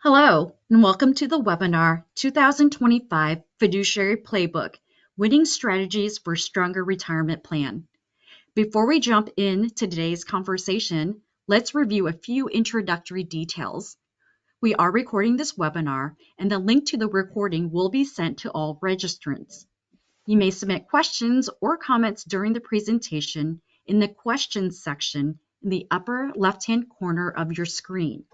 Hello, and welcome to the webinar 2025 Fiduciary Playbook, Winning Strategies for Stronger Retirement Plan. Before we jump in to today's conversation, let's review a few introductory details. We are recording this webinar, and the link to the recording will be sent to all registrants. You may submit questions or comments during the presentation in the questions section in the upper left-hand corner of your screen.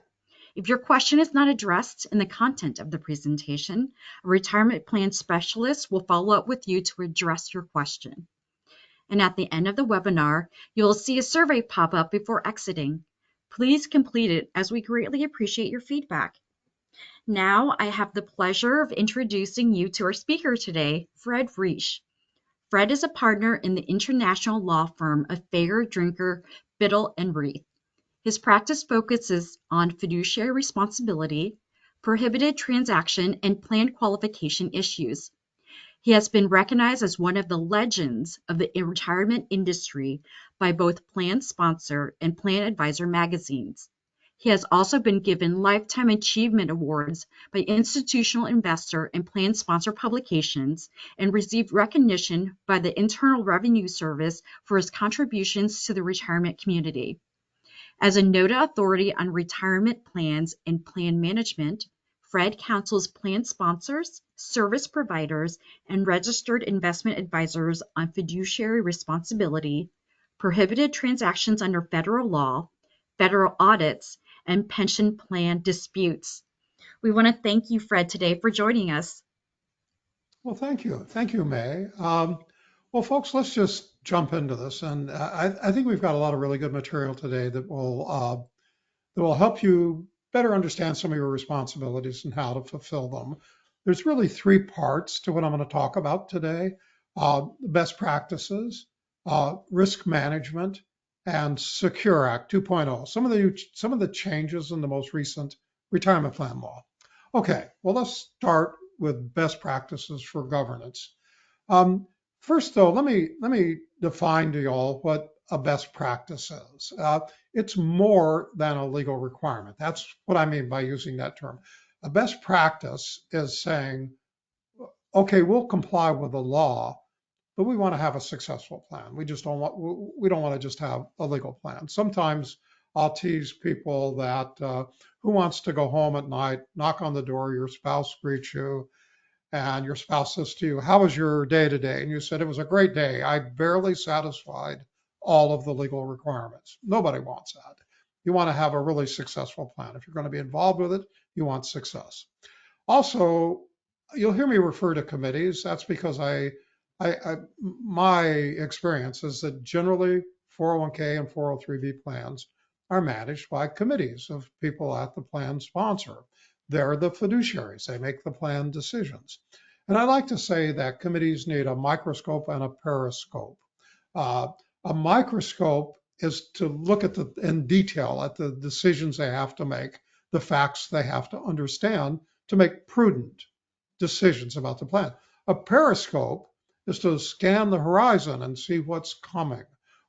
If your question is not addressed in the content of the presentation, a retirement plan specialist will follow up with you to address your question. And at the end of the webinar, you'll see a survey pop up before exiting. Please complete it as we greatly appreciate your feedback. Now I have the pleasure of introducing you to our speaker today, Fred Reich. Fred is a partner in the international law firm of Fager, Drinker, Biddle, and Reith. His practice focuses on fiduciary responsibility, prohibited transaction, and plan qualification issues. He has been recognized as one of the legends of the retirement industry by both Plan Sponsor and Plan Advisor magazines. He has also been given Lifetime Achievement Awards by Institutional Investor and Plan Sponsor publications and received recognition by the Internal Revenue Service for his contributions to the retirement community. As a noted authority on retirement plans and plan management, Fred counsels plan sponsors, service providers, and registered investment advisors on fiduciary responsibility, prohibited transactions under federal law, federal audits, and pension plan disputes. We want to thank you, Fred, today for joining us. Well, thank you. Thank you, May. Well, folks, let's just jump into this. And I think we've got a lot of really good material today that will help you better understand some of your responsibilities and how to fulfill them. There's really three parts to what I'm going to talk about today: best practices, risk management, and Secure Act 2.0. Some of the changes in the most recent retirement plan law. Okay, well, let's start with best practices for governance. First, though, let me define to y'all what a best practice is. It's more than a legal requirement. That's what I mean by using that term. A best practice is saying, okay, we'll comply with the law, but we want to have a successful plan. We don't want to just have a legal plan. Sometimes I'll tease people that who wants to go home at night, knock on the door, your spouse greets you, and your spouse says to you, how was your day today? And you said, it was a great day. I barely satisfied all of the legal requirements. Nobody wants that. You want to have a really successful plan. If you're going to be involved with it, you want success. Also, you'll hear me refer to committees. That's because my experience is that generally 401k and 403b plans are managed by committees of people at the plan sponsor. They're the fiduciaries. They make the plan decisions. And I like to say that committees need a microscope and a periscope. A microscope is to look at in detail at the decisions they have to make, the facts they have to understand to make prudent decisions about the plan. A periscope is to scan the horizon and see what's coming.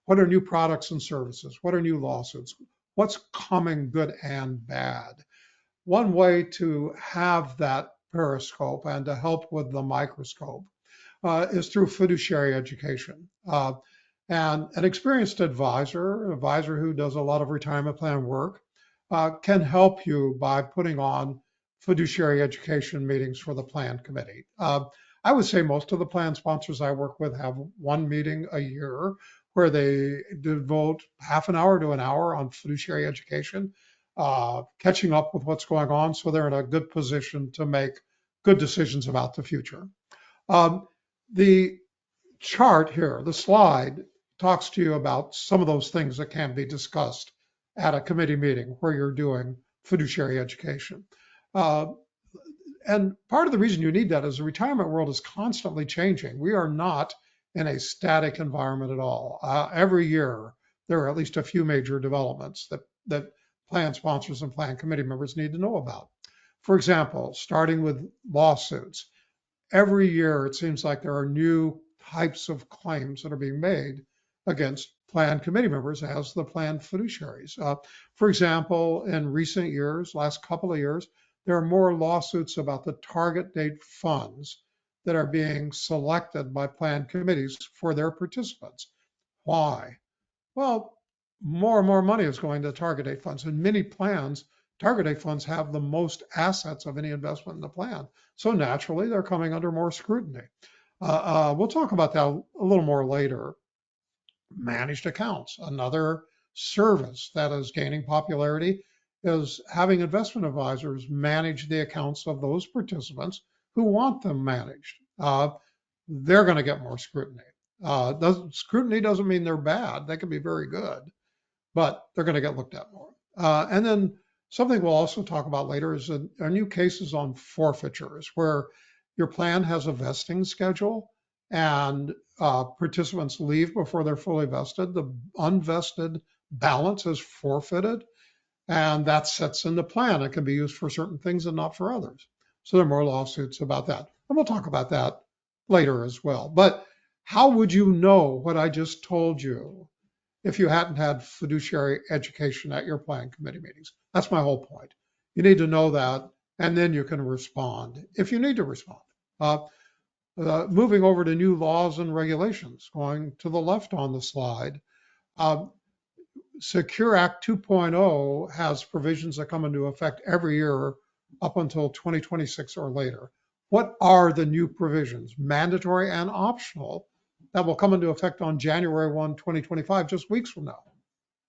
What are new products and services? What are new lawsuits? What's coming, good and bad? One way to have that periscope and to help with the microscope is through fiduciary education. And an experienced advisor, an advisor who does a lot of retirement plan work, can help you by putting on fiduciary education meetings for the plan committee. I would say most of the plan sponsors I work with have one meeting a year where they devote half an hour to an hour on fiduciary education, catching up with what's going on so they're in a good position to make good decisions about the future. The chart here, the slide, talks to you about some of those things that can be discussed at a committee meeting where you're doing fiduciary education. And part of the reason you need that is the retirement world is constantly changing. We are not in a static environment at all. Every year, there are at least a few major developments that plan sponsors and plan committee members need to know about. For example, starting with lawsuits. Every year, it seems like there are new types of claims that are being made against plan committee members as the plan fiduciaries. For example, in recent years, last couple of years, There are more lawsuits about the target date funds that are being selected by plan committees for their participants. Why? Well, more and more money is going to target date funds. In many plans, target date funds have the most assets of any investment in the plan. So naturally, they're coming under more scrutiny. We'll talk about that a little more later. Managed accounts, another service that is gaining popularity, is having investment advisors manage the accounts of those participants who want them managed. They're going to get more scrutiny. Scrutiny doesn't mean they're bad. They can be very good, but they're going to get looked at more. And then something we'll also talk about later is a new cases on forfeitures, where your plan has a vesting schedule and participants leave before they're fully vested. The unvested balance is forfeited, and that sits in the plan. It can be used for certain things and not for others. So there are more lawsuits about that. And we'll talk about that later as well. But how would you know what I just told you if you hadn't had fiduciary education at your plan committee meetings? That's my whole point. You need to know that, and then you can respond if you need to respond. Uh, Moving over to new laws and regulations, going to the left on the slide. Uh, Secure Act 2.0 has provisions that come into effect every year up until 2026 or later. What are the new provisions, mandatory and optional, that will come into effect on January 1, 2025, just weeks from now?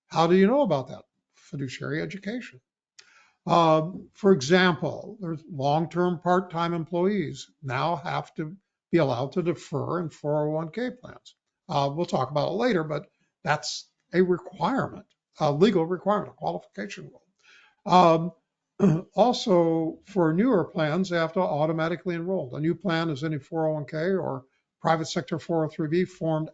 How do you know about that? Fiduciary education. For example, there's long-term part-time employees now have to be allowed to defer in 401k plans. We'll talk about it later, but that's a requirement, a legal requirement, a qualification rule. Also, for newer plans, they have to automatically enroll. A new plan is any 401k or private sector 403b formed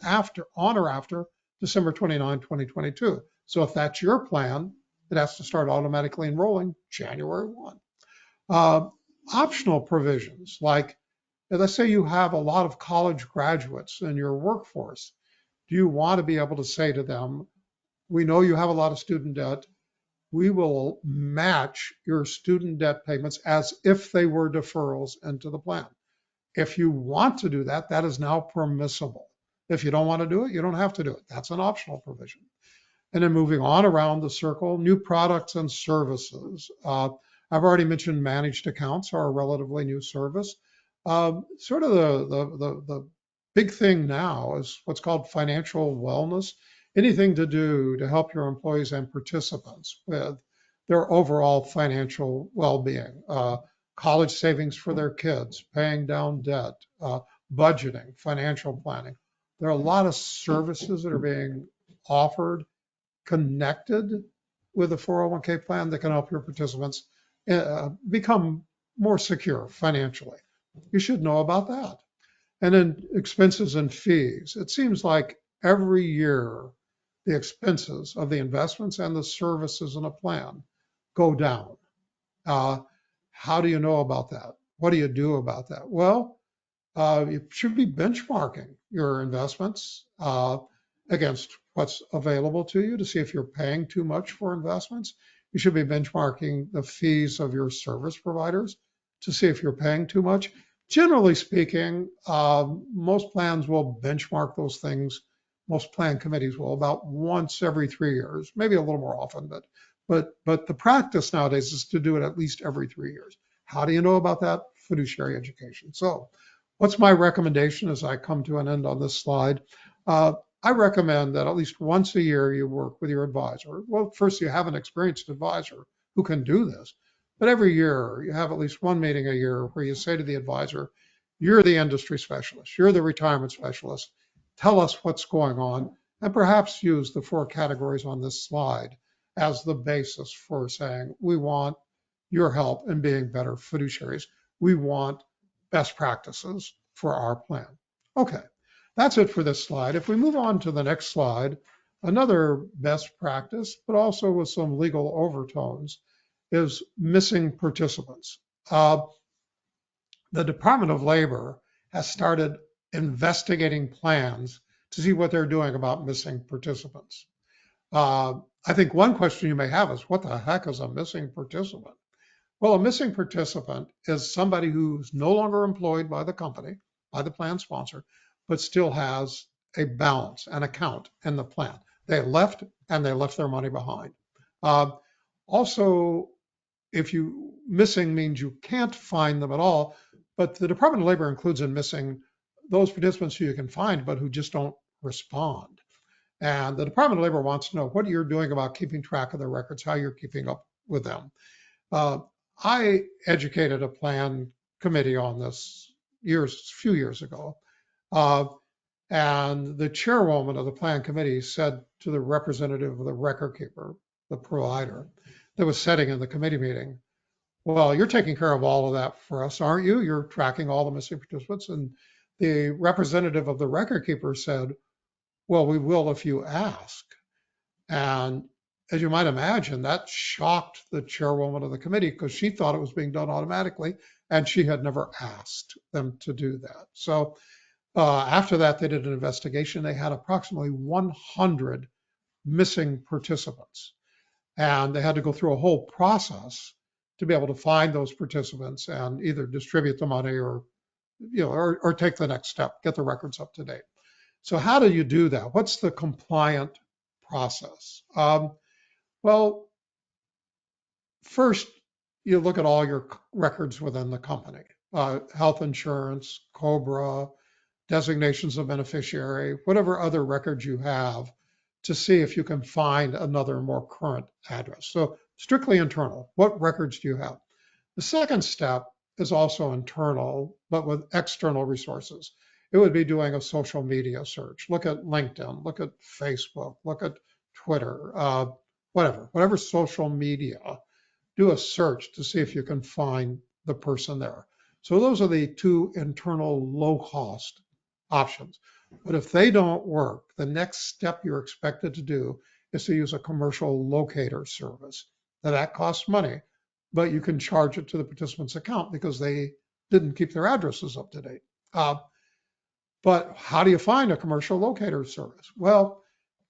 on or after December 29, 2022. So if that's your plan, it has to start automatically enrolling January 1. Optional provisions, like let's say you have a lot of college graduates in your workforce. Do you want to be able to say to them, we know you have a lot of student debt. We will match your student debt payments as if they were deferrals into the plan. If you want to do that, that is now permissible. If you don't want to do it, you don't have to do it. That's an optional provision. And then moving on around the circle, new products and services. I've already mentioned managed accounts are a relatively new service. Sort of the big thing now is what's called financial wellness. Anything to do to help your employees and participants with their overall financial well-being. College savings for their kids, paying down debt, budgeting, financial planning. There are a lot of services that are being offered connected with a 401k plan that can help your participants become more secure financially. You should know about that. And then expenses and fees. It seems like every year the expenses of the investments and the services in a plan go down. How do you know about that? What do you do about that? Well, you should be benchmarking your investments against what's available to you to see if you're paying too much for investments. You should be benchmarking the fees of your service providers to see if you're paying too much. Generally speaking, most plans will benchmark those things. Most plan committees will about once every 3 years, maybe a little more often, but the practice nowadays is to do it at least every 3 years. How do you know about that? Fiduciary education. So what's my recommendation as I come to an end on this slide? I recommend that at least once a year you work with your advisor. Well, first you have an experienced advisor who can do this, but every year you have at least one meeting a year where you say to the advisor, you're the industry specialist, you're the retirement specialist, tell us what's going on, and perhaps use the 4 categories on this slide as the basis for saying, we want your help in being better fiduciaries. We want best practices for our plan. Okay, that's it for this slide. If we move on to the next slide, another best practice, but also with some legal overtones, is missing participants. The Department of Labor has started investigating plans to see what they're doing about missing participants. I think one question you may have is, what the heck is a missing participant? Well, a missing participant is somebody who's no longer employed by the company, by the plan sponsor, but still has a balance, an account in the plan. They left and they left their money behind. Uh, Also, if you missing means you can't find them at all, but the Department of Labor includes in missing those participants who you can find, but who just don't respond. And the Department of Labor wants to know what you're doing about keeping track of their records, how you're keeping up with them. Uh, I educated a plan committee on this few years ago. Uh, and the chairwoman of the plan committee said to the representative of the record keeper, the provider that was sitting in the committee meeting, well, you're taking care of all of that for us, aren't you? You're tracking all the missing participants. And the representative of the record keeper said, well, we will if you ask. And as you might imagine, that shocked the chairwoman of the committee because she thought it was being done automatically and she had never asked them to do that. So after that, they did an investigation. They had approximately 100 missing participants, and they had to go through a whole process to be able to find those participants and either distribute the money or, or take the next step, get the records up to date. So how do you do that? What's the compliant process? Well, first, you look at all your records within the company, health insurance, COBRA, designations of beneficiary, whatever other records you have to see if you can find another more current address. So strictly internal, what records do you have? The second step is also internal, but with external resources. It would be doing a social media search. Look at LinkedIn, look at Facebook, look at Twitter, whatever social media. Do a search to see if you can find the person there. So those are the two internal low cost options. But if they don't work, the next step you're expected to do is to use a commercial locator service. Now that costs money, but you can charge it to the participant's account because they didn't keep their addresses up to date. But how do you find a commercial locator service? Well,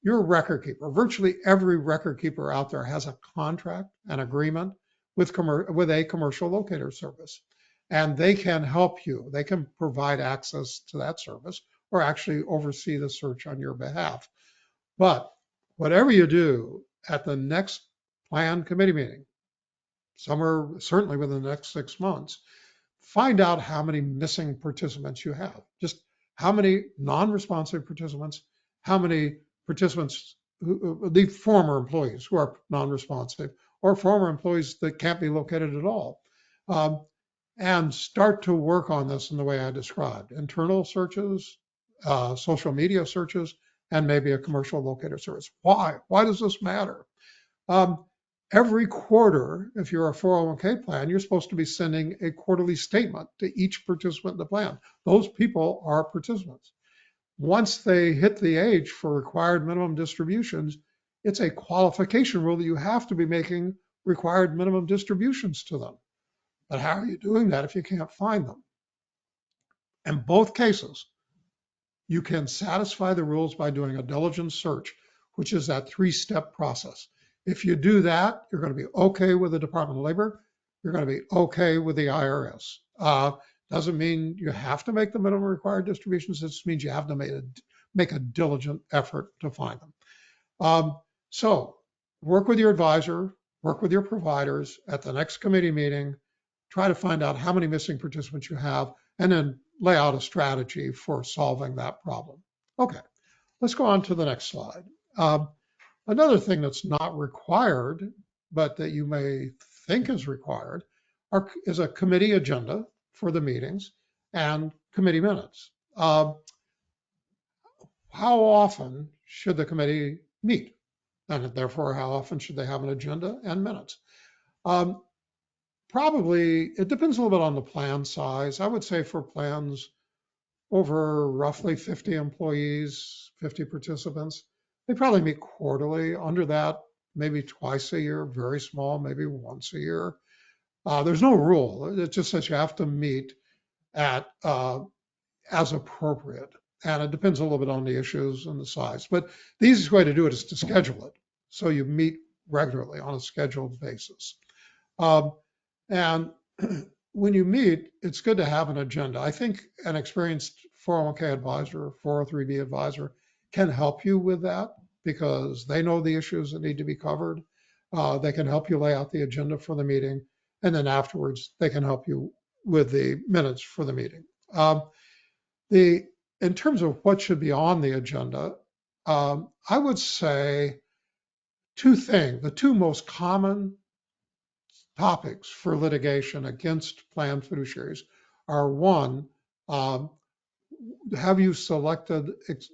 you're a record keeper. Virtually every record keeper out there has a contract, an agreement with a commercial locator service. And they can help you. They can provide access to that service or actually oversee the search on your behalf. But whatever you do at the next plan committee meeting, somewhere certainly within the next 6 months, find out how many missing participants you have. Just how many non-responsive participants, how many participants, the former employees who are non-responsive, or former employees that can't be located at all. And start to work on this in the way I described: internal searches, social media searches, and maybe a commercial locator service. Why? Why does this matter? Um, every quarter, if you're a 401k plan, you're supposed to be sending a quarterly statement to each participant in the plan. Those people are participants. Once they hit the age for required minimum distributions, it's a qualification rule that you have to be making required minimum distributions to them. But how are you doing that if you can't find them? In both cases, you can satisfy the rules by doing a diligent search, which is that three-step process. If you do that, you're going to be okay with the Department of Labor. You're going to be okay with the IRS. Doesn't mean you have to make the minimum required distributions. It just means you have to make a diligent effort to find them. So work with your advisor, work with your providers at the next committee meeting, try to find out how many missing participants you have, and then lay out a strategy for solving that problem. Okay, let's go on to the next slide. Another thing that's not required, but that you may think is required, is a committee agenda for the meetings and committee minutes. How often should the committee meet? And therefore, how often should they have an agenda and minutes? Probably, it depends a little bit on the plan size. I would say for plans over roughly 50 employees, 50 participants, they probably meet quarterly. Under that, maybe twice a year, very small, maybe once a year. There's no rule. It just says you have to meet at as appropriate. And it depends a little bit on the issues and the size. But the easiest way to do it is to schedule it. So you meet regularly on a scheduled basis. And when you meet, it's good to have an agenda. I think an experienced 401k advisor, 403b advisor can help you with that because they know the issues that need to be covered. They can help you lay out the agenda for the meeting. And then afterwards, they can help you with the minutes for the meeting. The In terms of what should be on the agenda, I would say two things. The two most common topics for litigation against planned fiduciaries are one, um, have you selected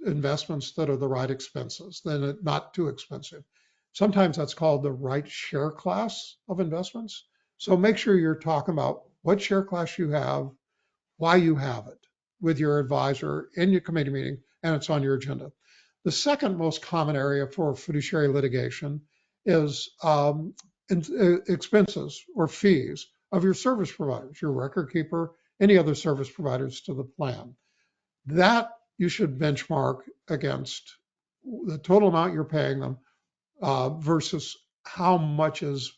investments that are the right expenses, then not too expensive? Sometimes that's called the right share class of investments. So make sure you're talking about what share class you have, why you have it with your advisor in your committee meeting, and it's on your agenda. The second most common area for fiduciary litigation is expenses or fees of your service providers, your record keeper, any other service providers to the plan. That you should benchmark against the total amount you're paying them versus how much is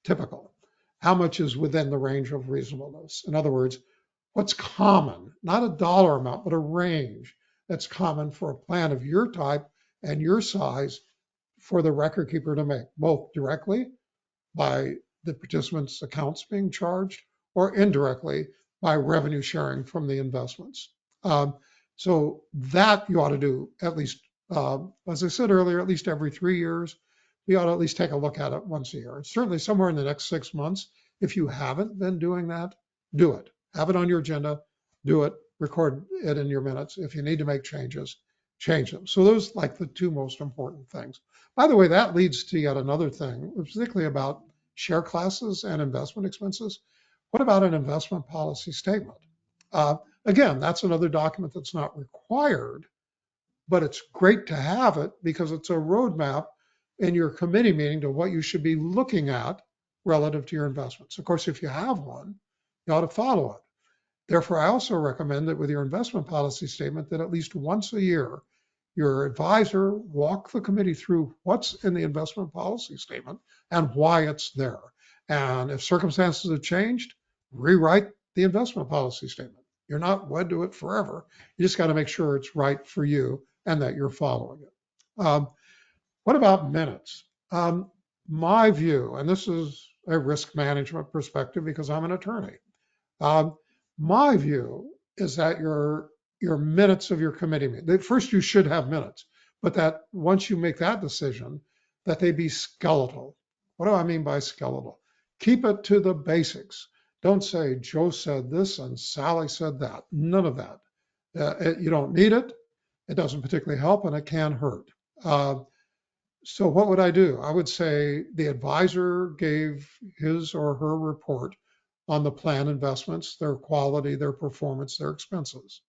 typical, how much is within the range of reasonableness. In other words, what's common, not a dollar amount, but a range that's common for a plan of your type and your size for the record keeper to make, both directly by the participants' accounts being charged or indirectly by revenue sharing from the investments. Um, so that you ought to do at least, as I said earlier, at least every 3 years. You ought to at least take a look at it once a year. Certainly somewhere in the next 6 months, if you haven't been doing that, do it. Have it on your agenda, do it, record it in your minutes. If you need to make changes, change them. So those like the two most important things. By the way, that leads to yet another thing, particularly about share classes and investment expenses. What about an investment policy statement? Again, that's another document that's not required, but it's great to have it because it's a roadmap in your committee meeting to what you should be looking at relative to your investments. Of course, if you have one, you ought to follow it. Therefore, I also recommend that with your investment policy statement that at least once a year, your advisor walk the committee through what's in the investment policy statement and why it's there. And if circumstances have changed, rewrite the investment policy statement. You're not wed to it forever. You just got to make sure it's right for you and that you're following it. What about minutes? My view, and this is a risk management perspective because I'm an attorney. Um, my view is that your minutes of your committee meeting, that first you should have minutes, but that once you make that decision, that they be skeletal. What do I mean by skeletal? Keep it to the basics. Don't say Joe said this and Sally said that. None of that. You don't need it. It doesn't particularly help and it can hurt. So what would I do? I would say the advisor gave his or her report on the plan investments, their quality, their performance, their expenses.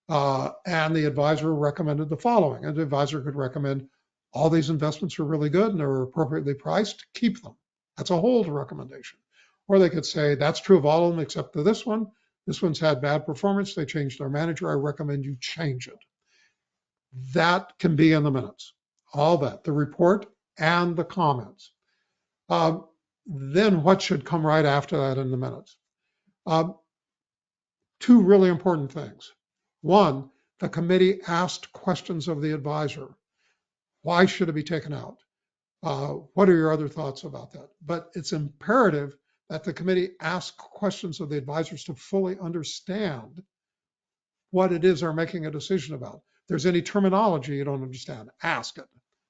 And the advisor recommended the following. And the advisor could recommend all these investments are really good and they're appropriately priced, keep them. That's a hold recommendation. Or they could say, that's true of all of them except for this one. This one's had bad performance. They changed their manager. I recommend you change it. That can be in the minutes. All that, the report and the comments. Then what should come right after that in the minutes? Two really important things. One, the committee asked questions of the advisor. Why should it be taken out? What are your other thoughts about that? But it's imperative that the committee ask questions of the advisors to fully understand what it is they're making a decision about. If there's any terminology you don't understand, ask it.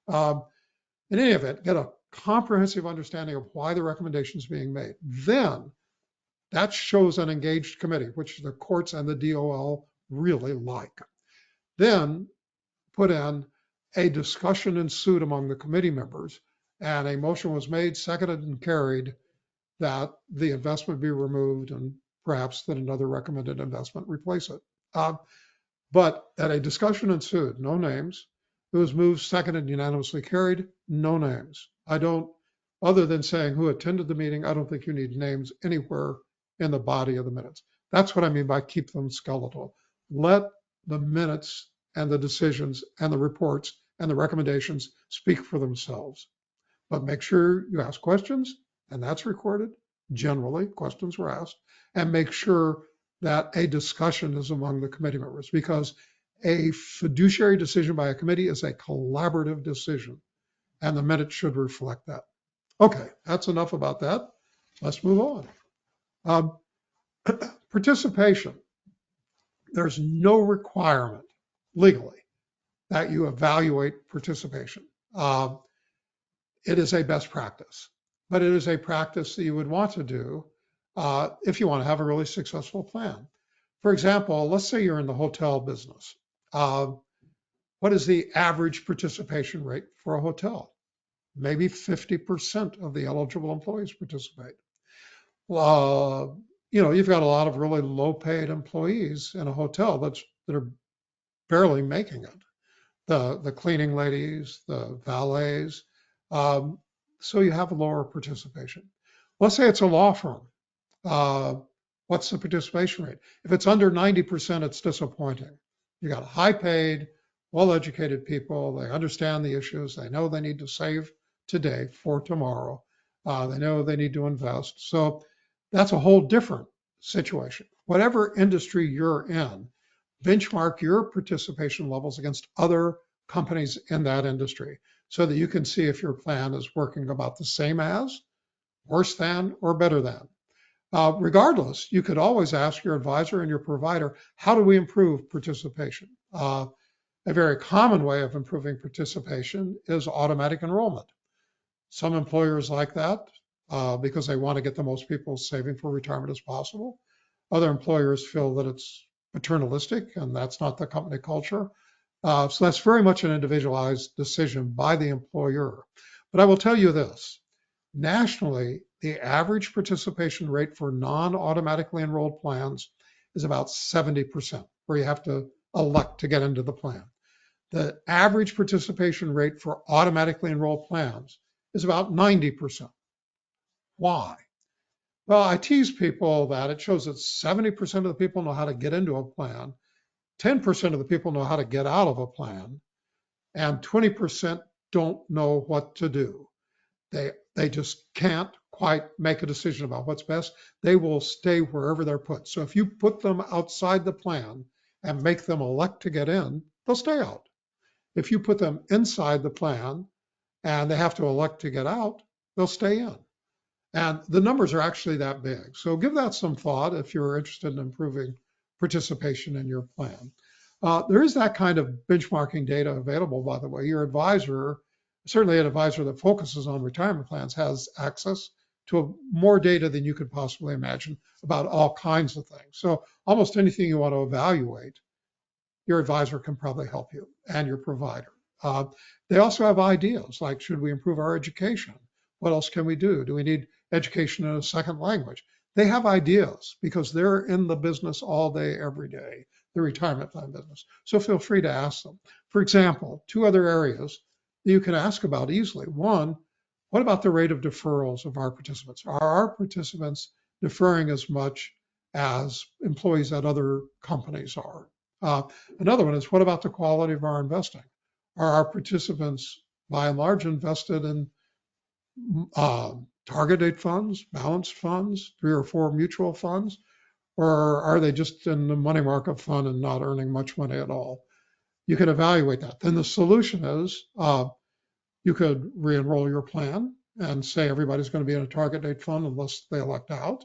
In any event, get a comprehensive understanding of why the recommendation is being made. Then that shows an engaged committee, which the courts and the DOL really like. Then put in a discussion ensued among the committee members, and a motion was made, seconded, and carried that the investment be removed and perhaps that another recommended investment replace it. But that a discussion ensued, no names. It was moved, seconded, unanimously carried, no names. I don't, other than saying who attended the meeting, I don't think you need names anywhere in the body of the minutes. That's what I mean by keep them skeletal. Let the minutes and the decisions and the reports and the recommendations speak for themselves. But make sure you ask questions, and that's recorded. generally, questions were asked, and make sure that a discussion is among the committee members, because a fiduciary decision by a committee is a collaborative decision, and the minutes should reflect that. Okay, that's enough about that. Let's move on. Um, Participation. There's no requirement legally that you evaluate participation. It is a best practice, but it is a practice that you would want to do if you want to have a really successful plan. For example, let's say you're in the hotel business. Uh, what is the average participation rate for a hotel? Maybe 50% of the eligible employees participate. Uh, you've got a lot of really low-paid employees in a hotel that are barely making it. The cleaning ladies, the valets. Um, so you have a lower participation. Let's say it's a law firm. Uh, what's the participation rate? If it's under 90%, it's disappointing. You got high paid, well-educated people. They understand the issues. They know they need to save today for tomorrow. They know they need to invest. So that's a whole different situation. Whatever industry you're in, benchmark your participation levels against other companies in that industry so that you can see if your plan is working about the same as, worse than, or better than. Regardless, you could always ask your advisor and your provider, how do we improve participation? A very common way of improving participation is automatic enrollment. Some employers like that because they want to get the most people saving for retirement as possible. Other employers feel that it's paternalistic and that's not the company culture. So that's very much an individualized decision by the employer. But I will tell you this, nationally, the average participation rate for non-automatically enrolled plans is about 70%, where you have to elect to get into the plan. The average participation rate for automatically enrolled plans is about 90%. Why? Well, I tease people that it shows that 70% of the people know how to get into a plan, 10% of the people know how to get out of a plan, and 20% don't know what to do. They just can't quite make a decision about what's best. They will stay wherever they're put. So if you put them outside the plan and make them elect to get in, they'll stay out. If you put them inside the plan and they have to elect to get out, they'll stay in. And the numbers are actually that big. So give that some thought if you're interested in improving participation in your plan. There is that kind of benchmarking data available, by the way. Your advisor, certainly an advisor that focuses on retirement plans, has access to more data than you could possibly imagine about all kinds of things. So almost anything you want to evaluate, your advisor can probably help you and your provider. They also have ideas like, should we improve our education? What else can we do? Do we need education in a second language? They have ideas because they're in the business all day, every day, the retirement plan business. So feel free to ask them. For example, two other areas that you can ask about easily. One, what about the rate of deferrals of our participants? Are our participants deferring as much as employees at other companies are? Another one is, what about the quality of our investing? Are our participants, by and large, invested in target date funds, balanced funds, 3 or 4 mutual funds, or are they just in the money market fund and not earning much money at all? You can evaluate that. Then the solution is you could re-enroll your plan and say everybody's going to be in a target date fund unless they elect out,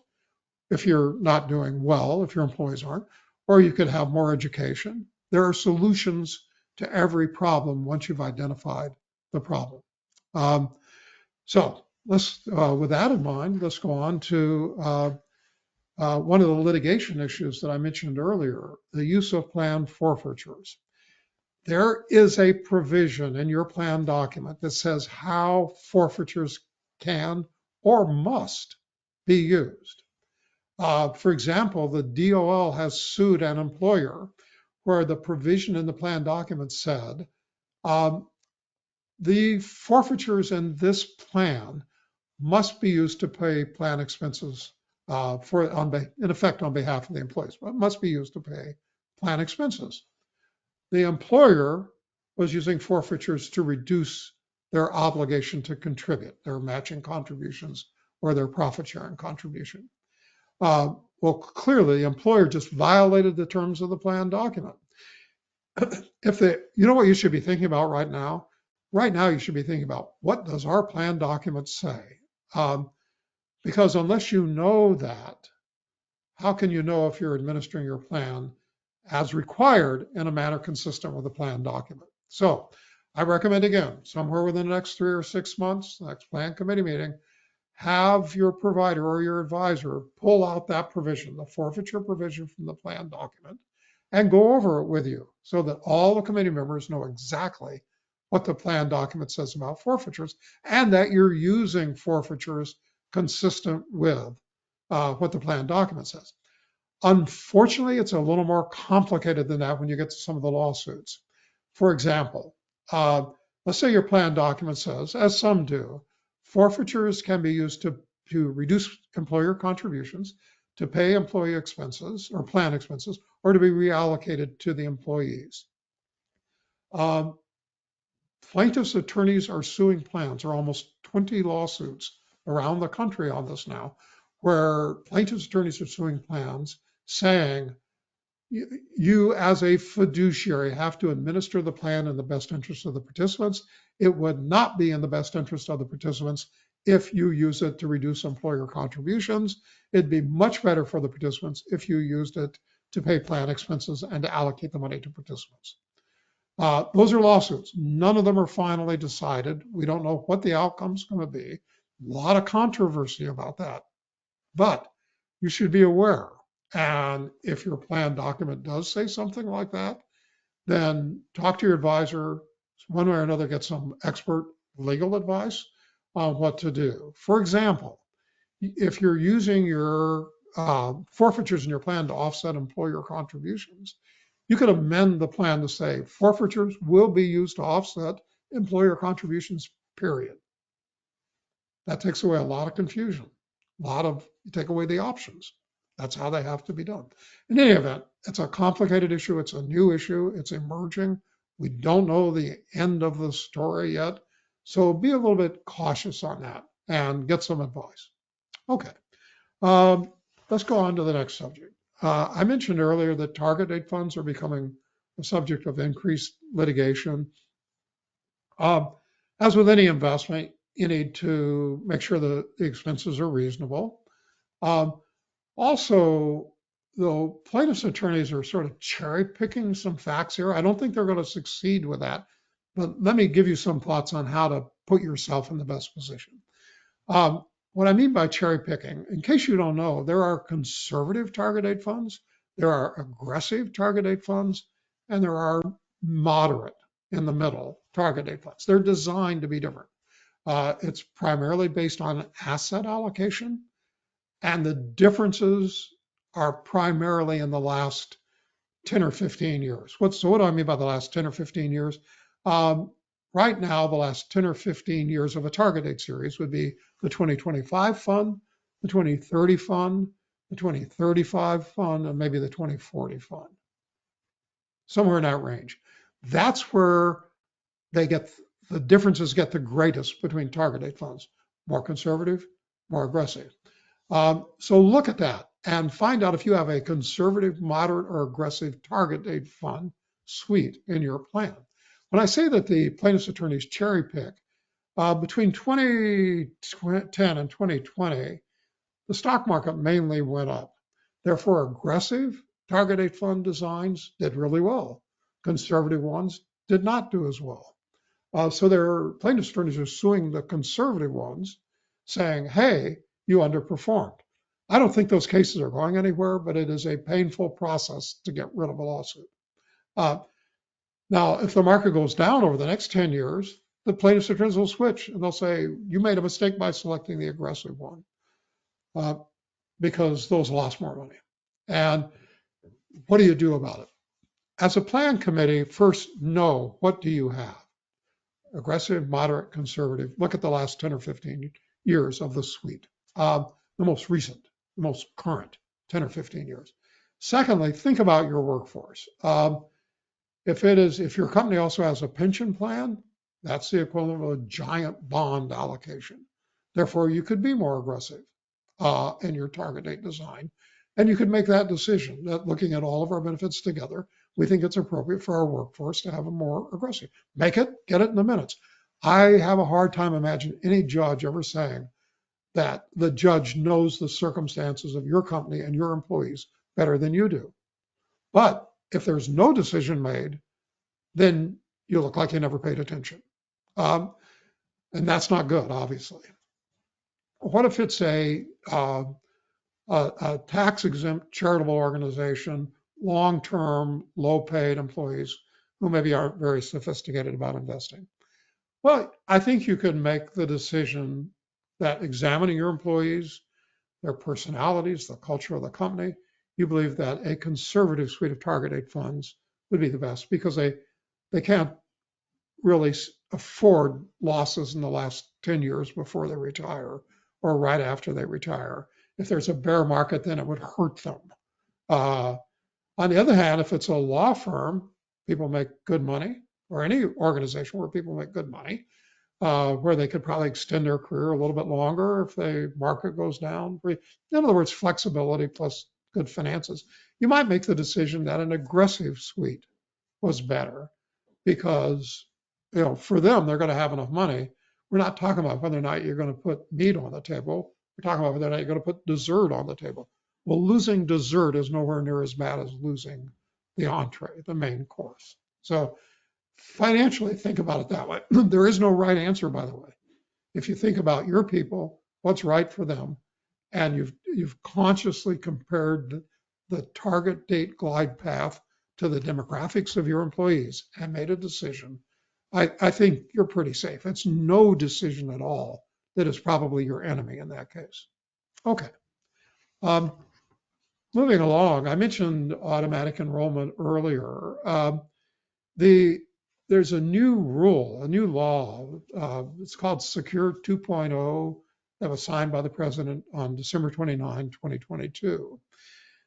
if you're not doing well, if your employees aren't, or you could have more education. There are solutions to every problem once you've identified the problem. Um, so with that in mind, let's go on to one of the litigation issues that I mentioned earlier, the use of plan forfeitures. There is a provision in your plan document that says how forfeitures can or must be used. For example, the DOL has sued an employer where the provision in the plan document said, the forfeitures in this plan must be used to pay plan expenses in effect on behalf of the employees, but must be used to pay plan expenses. The employer was using forfeitures to reduce their obligation to contribute, their matching contributions or their profit sharing contribution. Well, clearly the employer just violated the terms of the plan document. You know what you should be thinking about right now? Right now, you should be thinking about, what does our plan document say? Because unless you know that, how can you know if you're administering your plan as required in a manner consistent with the plan document? So I recommend, again, somewhere within the next 3 or 6 months, next plan committee meeting, have your provider or your advisor pull out that provision, the forfeiture provision from the plan document, and go over it with you so that all the committee members know exactly what the plan document says about forfeitures, and that you're using forfeitures consistent with what the plan document says. Unfortunately, it's a little more complicated than that when you get to some of the lawsuits. For example, let's say your plan document says, as some do, forfeitures can be used to reduce employer contributions, to pay employee expenses or plan expenses, or to be reallocated to the employees. Plaintiffs' attorneys are suing plans. There are almost 20 lawsuits around the country on this now, where plaintiffs' attorneys are suing plans saying, you as a fiduciary have to administer the plan in the best interest of the participants. It would not be in the best interest of the participants if you use it to reduce employer contributions. It'd be much better for the participants if you used it to pay plan expenses and to allocate the money to participants. Those are lawsuits. None of them are finally decided. We don't know what the outcome's going to be. A lot of controversy about that. But you should be aware. And if your plan document does say something like that, then talk to your advisor, one way or another, get some expert legal advice on what to do. For example, if you're using your forfeitures in your plan to offset employer contributions, you could amend the plan to say forfeitures will be used to offset employer contributions, period. That takes away a lot of confusion. You take away the options. That's how they have to be done. In any event, it's a complicated issue. It's a new issue. It's emerging. We don't know the end of the story yet. So be a little bit cautious on that and get some advice. Okay, let's go on to the next subject. I mentioned earlier that target date funds are becoming the subject of increased litigation. As with any investment, you need to make sure the expenses are reasonable. Also, though, plaintiffs' attorneys are sort of cherry picking some facts here. I don't think they're going to succeed with that, but let me give you some thoughts on how to put yourself in the best position. What I mean by cherry picking, in case you don't know, there are conservative target date funds, there are aggressive target date funds, and there are moderate in the middle target date funds. They're designed to be different. It's primarily based on asset allocation, and the differences are primarily in the last 10 or 15 years. So what do I mean by the last 10 or 15 years? Right now, the last 10 or 15 years of a target date series would be the 2025 fund, the 2030 fund, the 2035 fund, and maybe the 2040 fund. Somewhere in that range. That's where the differences get the greatest between target date funds. More conservative, more aggressive. So look at that and find out if you have a conservative, moderate, or aggressive target date fund suite in your plan. When I say that the plaintiff's attorneys cherry pick, between 2010 and 2020, the stock market mainly went up. Therefore, aggressive target date fund designs did really well. Conservative ones did not do as well. So their plaintiff's attorneys are suing the conservative ones, saying, hey, you underperformed. I don't think those cases are going anywhere, but it is a painful process to get rid of a lawsuit. Now, if the market goes down over the next 10 years, the plaintiff's attorneys will switch and they'll say, you made a mistake by selecting the aggressive one because those lost more money. And what do you do about it? As a plan committee, first know, what do you have? Aggressive, moderate, conservative. Look at the last 10 or 15 years of the suite. The most recent, the most current 10 or 15 years. Secondly, think about your workforce. If your company also has a pension plan, that's the equivalent of a giant bond allocation. Therefore, you could be more aggressive in your target date design. And you could make that decision that looking at all of our benefits together, we think it's appropriate for our workforce to have a more aggressive. Make it, get it in the minutes. I have a hard time imagining any judge ever saying that the judge knows the circumstances of your company and your employees better than you do. But if there's no decision made, then you look like you never paid attention. Um, and that's not good, obviously. What if it's a tax exempt charitable organization, long term, low paid employees who maybe aren't very sophisticated about investing? Well, I think you could make the decision that examining your employees, their personalities, the culture of the company, you believe that a conservative suite of target date funds would be the best because they can't really afford losses in the last 10 years before they retire or right after they retire. If there's a bear market, then it would hurt them. Uh, on the other hand, if it's a law firm, people make good money, or any organization where people make good money, where they could probably extend their career a little bit longer if the market goes down. In other words, flexibility plus good finances. You might make the decision that an aggressive suite was better because, for them, they're going to have enough money. We're not talking about whether or not you're going to put meat on the table. We're talking about whether or not you're going to put dessert on the table. Well, losing dessert is nowhere near as bad as losing the entree, the main course. So financially, think about it that way. There is no right answer, by the way. If you think about your people, what's right for them, and you've consciously compared the target date glide path to the demographics of your employees and made a decision, I think you're pretty safe. It's no decision at all that is probably your enemy in that case. Okay. Um, Moving along, I mentioned automatic enrollment earlier. There's a new rule, a new law. It's called Secure 2.0 that was signed by the president on December 29, 2022.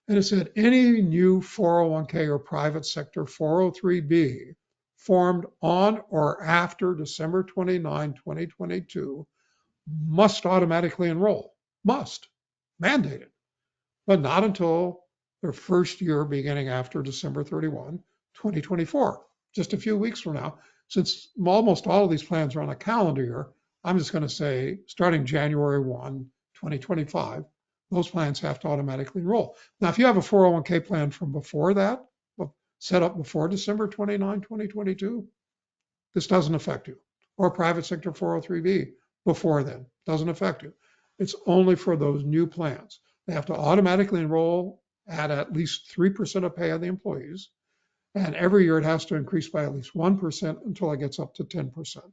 And it said any new 401k or private sector 403b formed on or after December 29, 2022 must automatically enroll. Must. Mandated. But not until their first year beginning after December 31, 2024, just a few weeks from now. Since almost all of these plans are on a calendar year, I'm just going to say starting January 1, 2025, those plans have to automatically enroll. Now, if you have a 401k plan from before that, set up before December 29, 2022, this doesn't affect you. Or private sector 403b before then, doesn't affect you. It's only for those new plans. They have to automatically enroll at least 3% of pay of the employees. And every year it has to increase by at least 1% until it gets up to 10%.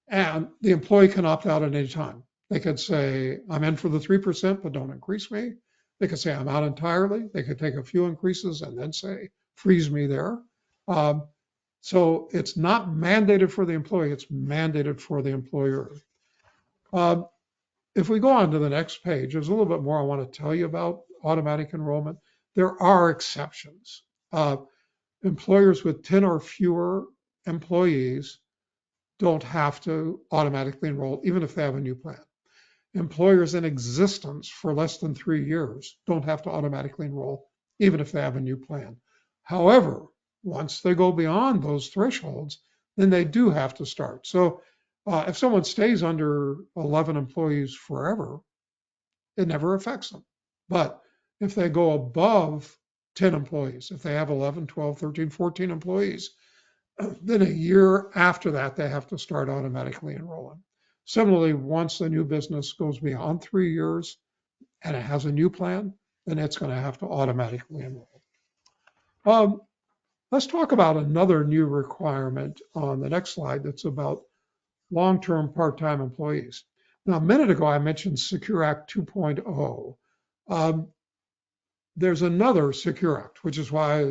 And the employee can opt out at any time. They could say, I'm in for the 3%, but don't increase me. They could say, I'm out entirely. They could take a few increases and then say, freeze me there. So it's not mandated for the employee, it's mandated for the employer. If we go on to the next page, there's a little bit more I want to tell you about automatic enrollment. There are exceptions. Employers with 10 or fewer employees don't have to automatically enroll, even if they have a new plan. Employers in existence for less than 3 years don't have to automatically enroll, even if they have a new plan. However, once they go beyond those thresholds, then they do have to start. So if someone stays under 11 employees forever, it never affects them. But if they go above 10 employees, if they have 11, 12, 13, 14 employees, then a year after that, they have to start automatically enrolling. Similarly, once the new business goes beyond 3 years and it has a new plan, then it's going to have to automatically enroll. Let's talk about another new requirement on the next slide that's about long-term part-time employees. Now, a minute ago, I mentioned Secure Act 2.0. There's another Secure Act, which is why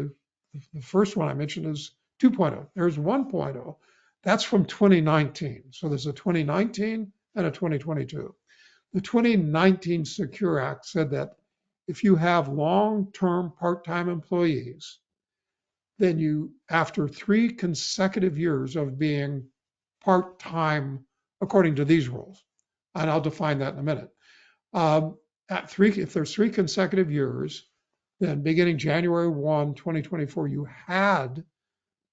the first one I mentioned is 2.0. There's 1.0. That's from 2019. So there's a 2019 and a 2022. The 2019 Secure Act said that if you have long-term part-time employees, then you, after 3 consecutive years of being part-time, according to these rules, And I'll define that in a minute. If there's 3 consecutive years, then beginning January 1, 2024, you had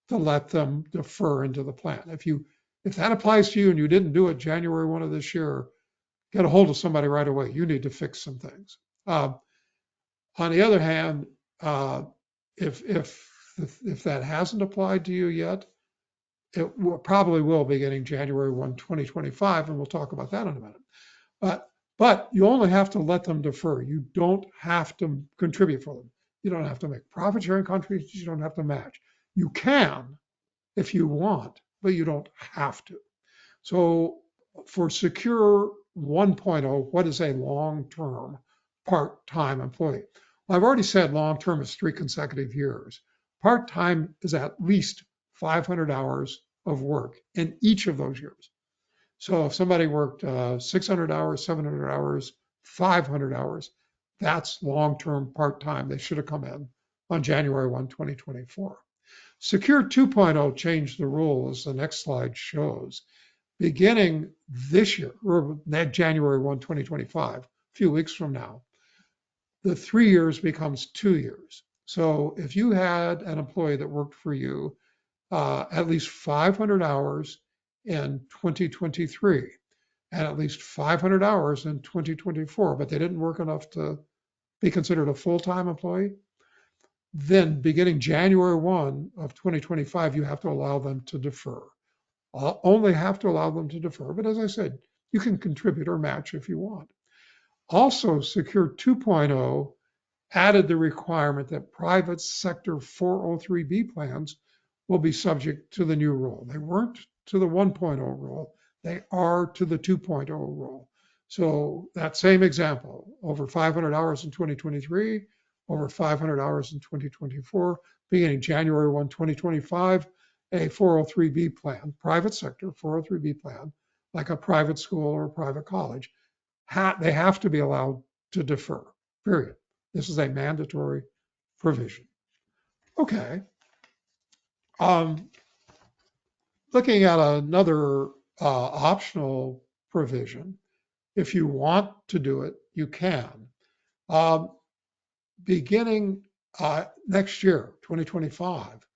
to let them defer into the plan. If that applies to you and you didn't do it January 1 of this year, get a hold of somebody right away. You need to fix some things. On the other hand, if that hasn't applied to you yet, probably will beginning January 1, 2025, and we'll talk about that in a minute. But you only have to let them defer. You don't have to contribute for them. You don't have to make profit sharing contributions. You don't have to match. You can if you want, but you don't have to. So for Secure 1.0, what is a long-term part-time employee? Well, I've already said long-term is 3 consecutive years. Part-time is at least 500 hours of work in each of those years. So if somebody worked 600 hours, 700 hours, 500 hours, that's long-term part-time. They should have come in on January 1, 2024. Secure 2.0 changed the rules, the next slide shows. Beginning this year, or January 1, 2025, a few weeks from now, the 3 years becomes 2 years. So if you had an employee that worked for you at least 500 hours in 2023 and at least 500 hours in 2024, but they didn't work enough to be considered a full-time employee, then beginning January 1 of 2025, you have to allow them to defer. Only have to allow them to defer, but as I said, you can contribute or match if you want. Also, Secure 2.0 added the requirement that private sector 403B plans will be subject to the new rule. They weren't to the 1.0 rule, they are to the 2.0 rule. So that same example, over 500 hours in 2023, over 500 hours in 2024, beginning January 1, 2025, a 403B plan, private sector 403B plan, like a private school or a private college, they have to be allowed to defer, period. This is a mandatory provision. Okay. Looking at another optional provision, if you want to do it, you can. Beginning next year, 2025,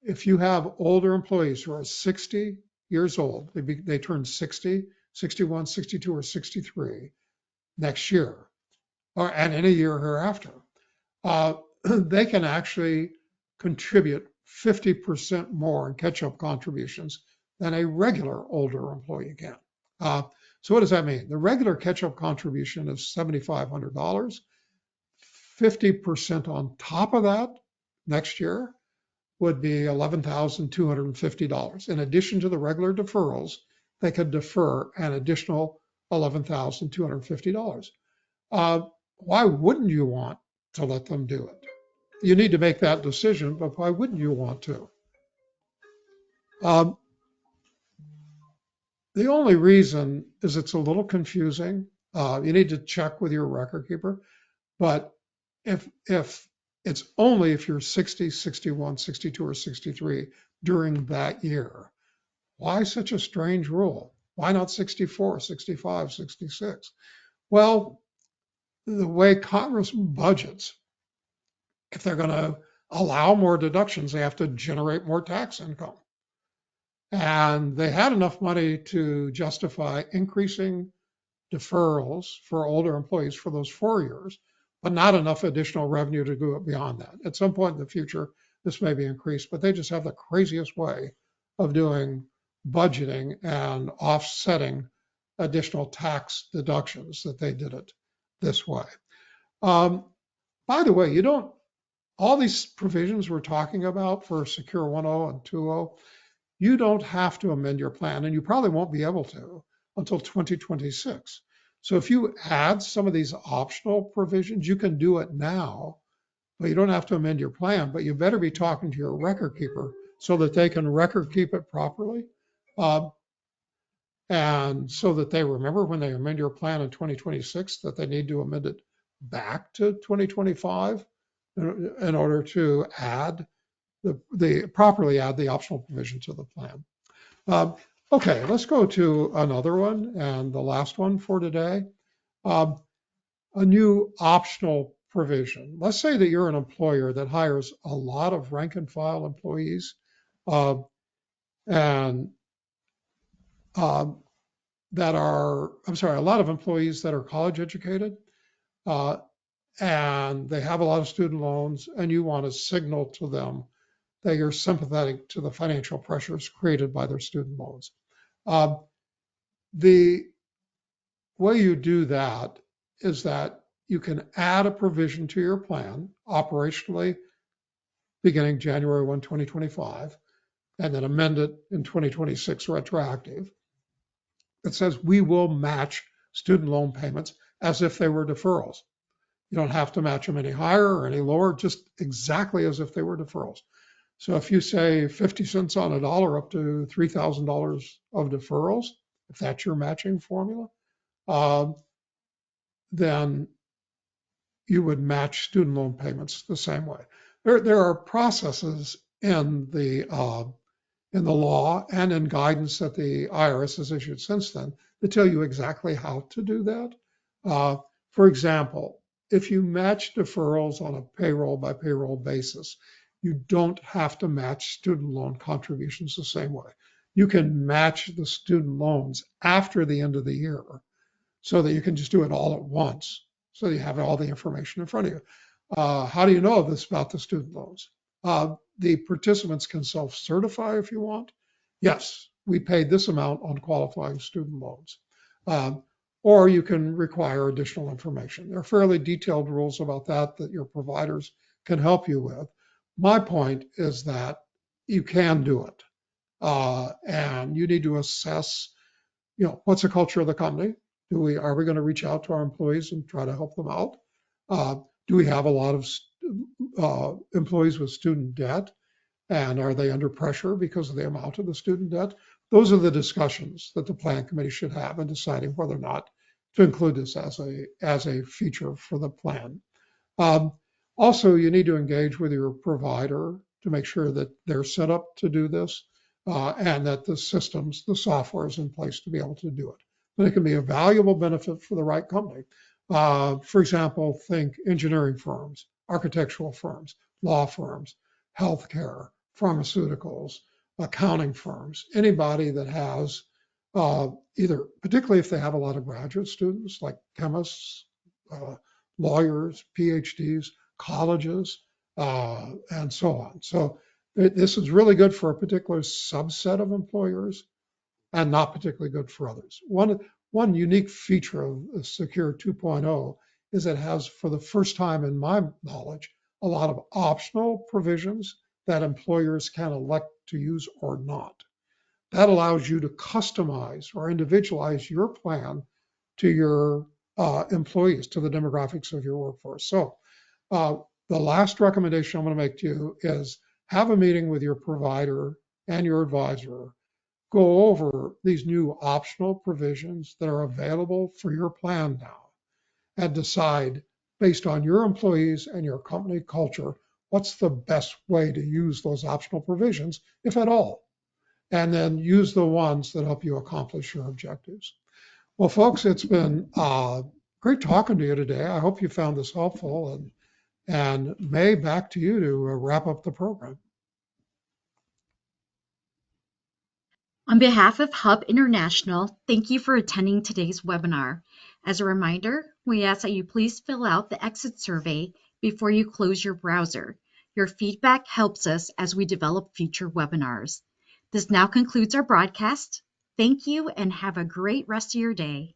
if you have older employees who are 60 years old, they turn 60, 61, 62, or 63 next year, and in a year hereafter, they can actually contribute 50% more in catch-up contributions than a regular older employee can. So what does that mean? The regular catch-up contribution is $7,500. 50% on top of that next year would be $11,250. In addition to the regular deferrals, they could defer an additional $11,250. Why wouldn't you want to let them do it? You need to make that decision, but why wouldn't you want to? The only reason is it's a little confusing. You need to check with your record keeper, but if it's only if you're 60, 61, 62, or 63 during that year. Why such a strange rule? Why not 64, 65, 66? Well, the way Congress budgets, if they're going to allow more deductions, they have to generate more tax income. And they had enough money to justify increasing deferrals for older employees for those 4 years, but not enough additional revenue to go beyond that. At some point in the future, this may be increased, but they just have the craziest way of doing budgeting and offsetting additional tax deductions that they did it this way. By the way, all these provisions we're talking about for Secure 1.0 and 2.0, you don't have to amend your plan, and you probably won't be able to until 2026. So if you add some of these optional provisions, you can do it now, but you don't have to amend your plan, but you better be talking to your record keeper so that they can record keep it properly. And so that they remember when they amend your plan in 2026 that they need to amend it back to 2025 in order to add properly add the optional provision to the plan. Okay, let's go to another one and the last one for today. Um, a new optional provision. Let's say that you're an employer that hires a lot of rank and file employees uh, and um, a lot of employees that are college educated uh, and they have a lot of student loans, and you want to signal to them that you're sympathetic to the financial pressures created by their student loans. Um, the way you do that is that you can add a provision to your plan operationally beginning January 1, 2025, and then amend it in 2026 retroactive. It says we will match student loan payments as if they were deferrals. You don't have to match them any higher or any lower, just exactly as if they were deferrals. So if you say 50 cents on a dollar up to $3,000 of deferrals, if that's your matching formula, uh, then you would match student loan payments the same way. There are processes in the law and in guidance that the IRS has issued since then that tell you exactly how to do that. Uh, for example, if you match deferrals on a payroll by payroll basis, you don't have to match student loan contributions the same way. You can match the student loans after the end of the year so that you can just do it all at once. So you have all the information in front of you. How do you know this about the student loans? The participants can self-certify if you want. Yes, we paid this amount on qualifying student loans. Um, or you can require additional information. There are fairly detailed rules about that that your providers can help you with. My point is that you can do it. And you need to assess, what's the culture of the company? Are we going to reach out to our employees and try to help them out? Uh, do we have a lot of employees with student debt? And are they under pressure because of the amount of the student debt? Those are the discussions that the plan committee should have in deciding whether or not to include this as a feature for the plan. Um, Also, you need to engage with your provider to make sure that they're set up to do this and that the systems, the software is in place to be able to do it. But it can be a valuable benefit for the right company. For example, think engineering firms, architectural firms, law firms, healthcare, pharmaceuticals, accounting firms, anybody that has either, particularly if they have a lot of graduate students like chemists, lawyers, PhDs, colleges, and so on. So this is really good for a particular subset of employers and not particularly good for others. One unique feature of Secure 2.0 is it has, for the first time in my knowledge, a lot of optional provisions that employers can elect to use or not. That allows you to customize or individualize your plan to your employees, to the demographics of your workforce. So uh, the last recommendation I'm going to make to you is have a meeting with your provider and your advisor. Go over these new optional provisions that are available for your plan now and decide based on your employees and your company culture, what's the best way to use those optional provisions, if at all, and then use the ones that help you accomplish your objectives. Well, folks, it's been great talking to you today. I hope you found this helpful. And May, back to you to wrap up the program. On behalf of Hub International, thank you for attending today's webinar. As a reminder, we ask that you please fill out the exit survey before you close your browser. Your feedback helps us as we develop future webinars. This now concludes our broadcast. Thank you and have a great rest of your day.